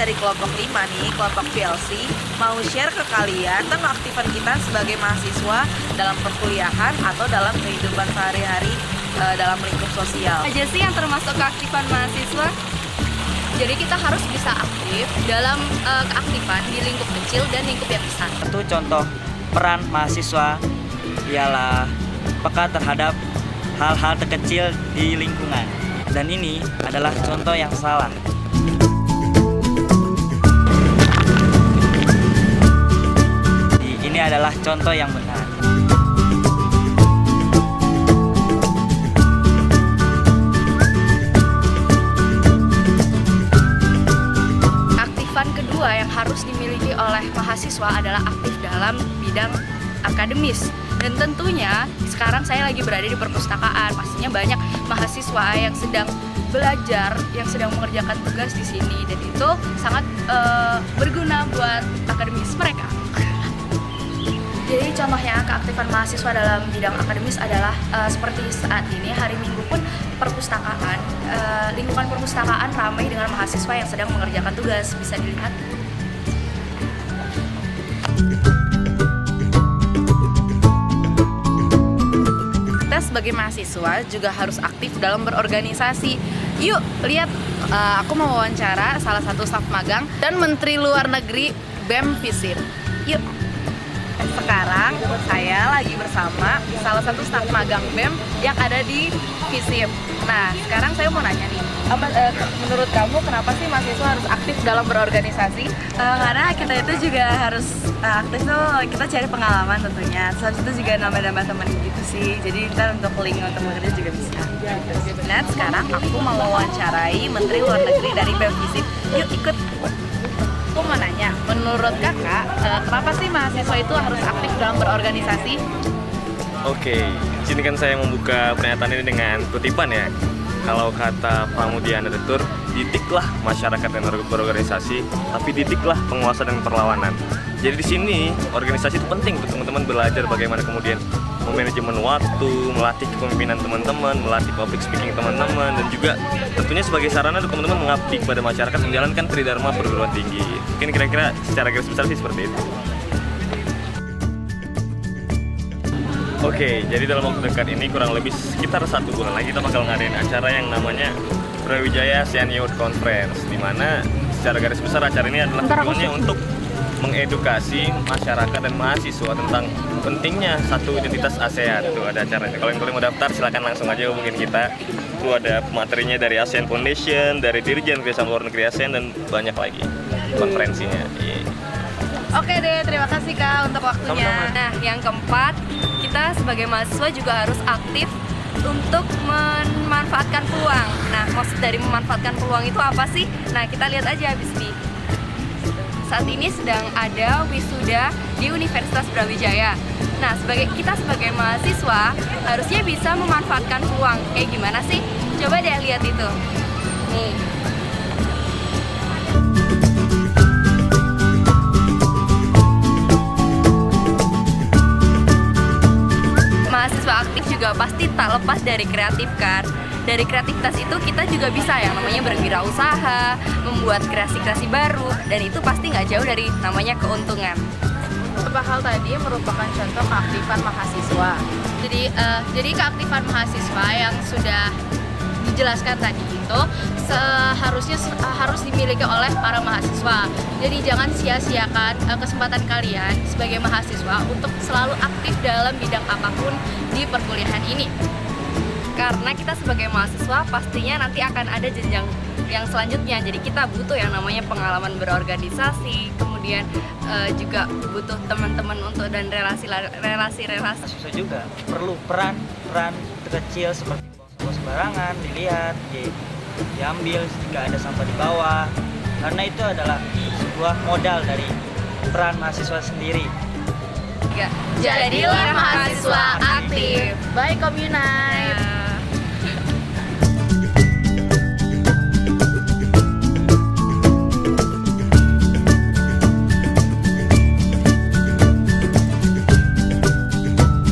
dari kelompok 5 nih, kelompok PLC, mau share ke kalian tentang keaktifan kita sebagai mahasiswa dalam perkuliahan atau dalam kehidupan sehari-hari dalam lingkup sosial. Aja sih yang termasuk keaktifan mahasiswa. Jadi kita harus bisa aktif dalam keaktifan di lingkup kecil dan lingkup yang besar. Satu contoh peran mahasiswa ialah peka terhadap hal-hal terkecil di lingkungan. Dan ini adalah contoh yang salah. Ini adalah contoh yang benar. Keaktifan kedua yang harus dimiliki oleh mahasiswa adalah aktif dalam bidang akademis. Dan tentunya sekarang saya lagi berada di perpustakaan. Pastinya banyak mahasiswa yang sedang belajar, yang sedang mengerjakan tugas di sini, dan itu sangat berguna buat akademis mereka. Jadi contohnya keaktifan mahasiswa dalam bidang akademis adalah seperti saat ini hari Minggu pun perpustakaan, lingkungan perpustakaan ramai dengan mahasiswa yang sedang mengerjakan tugas, bisa dilihat. Kita sebagai mahasiswa juga harus aktif dalam berorganisasi. Yuk, lihat, aku mau wawancara salah satu staf magang dan Menteri Luar Negeri BEM Visip. Yuk. Sekarang saya lagi bersama salah satu staf magang BEM yang ada di Visip. Nah, sekarang saya mau nanya nih, menurut kamu kenapa sih mahasiswa harus aktif dalam berorganisasi? Karena kita itu juga harus aktif tuh, kita cari pengalaman tentunya. Terus itu juga nambah-nambah teman gitu sih. Jadi kita untuk link untuk bekerja juga bisa. Dan sekarang aku mau wawancarai Menteri Luar Negeri dari BEM Visip. Yuk ikut. Aku mau nanya, menurut kakak, kenapa sih mahasiswa itu harus aktif dalam berorganisasi? Oke, izinkan saya membuka pernyataan ini dengan kutipan ya. Kalau kata Pramudiana Direktur, didiklah masyarakat yang berorganisasi, tapi didiklah penguasa dan perlawanan. Jadi di sini organisasi itu penting untuk teman-teman belajar bagaimana kemudian memanajemen waktu, melatih kepemimpinan teman-teman, melatih public speaking teman-teman, dan juga tentunya sebagai sarana untuk teman-teman mengabdi kepada masyarakat menjalankan tridharma perguruan tinggi. Mungkin kira-kira secara garis besar sih seperti itu. Oke, jadi dalam waktu dekat ini kurang lebih sekitar 1 bulan lagi kita bakal ngadain acara yang namanya Brawijaya ASEAN Youth Conference, di mana secara garis besar acara ini adalah tujuannya untuk mengedukasi masyarakat dan mahasiswa tentang pentingnya satu identitas ASEAN. Tuh ada acaranya. Kalau yang mau daftar silakan langsung aja hubungin kita. Itu ada materinya dari ASEAN Foundation, dari Dirjen Kerjasama Luar Negeri ASEAN, dan banyak lagi konferensinya. Oke deh, terima kasih Kak untuk waktunya. Sama-sama. Nah, yang keempat, kita sebagai mahasiswa juga harus aktif untuk memanfaatkan peluang. Nah, maksud dari memanfaatkan peluang itu apa sih? Nah, kita lihat aja habis ini. Saat ini sedang ada wisuda di Universitas Brawijaya. Nah, kita sebagai mahasiswa harusnya bisa memanfaatkan peluang. Kayak gimana sih? Coba deh lihat itu. Nih. Mahasiswa aktif juga pasti tak lepas dari kreatif kan. Dari kreativitas itu kita juga bisa yang namanya berwirausaha, membuat kreasi-kreasi baru, dan itu pasti nggak jauh dari namanya keuntungan. Beberapa hal tadi merupakan contoh keaktifan mahasiswa. Jadi keaktifan mahasiswa yang sudah dijelaskan tadi itu seharusnya harus dimiliki oleh para mahasiswa. Jadi jangan sia-siakan kesempatan kalian sebagai mahasiswa untuk selalu aktif dalam bidang apapun di perkuliahan ini. Karena kita sebagai mahasiswa pastinya nanti akan ada jenjang yang selanjutnya. Jadi kita butuh yang namanya pengalaman berorganisasi, kemudian juga butuh teman-teman untuk dan relasi-relasi. Mahasiswa juga perlu peran kecil seperti buang sembarangan, dilihat, diambil jika ada sampah di bawah. Karena itu adalah sebuah modal dari peran mahasiswa sendiri. Jadilah mahasiswa aktif. Bye Komunite.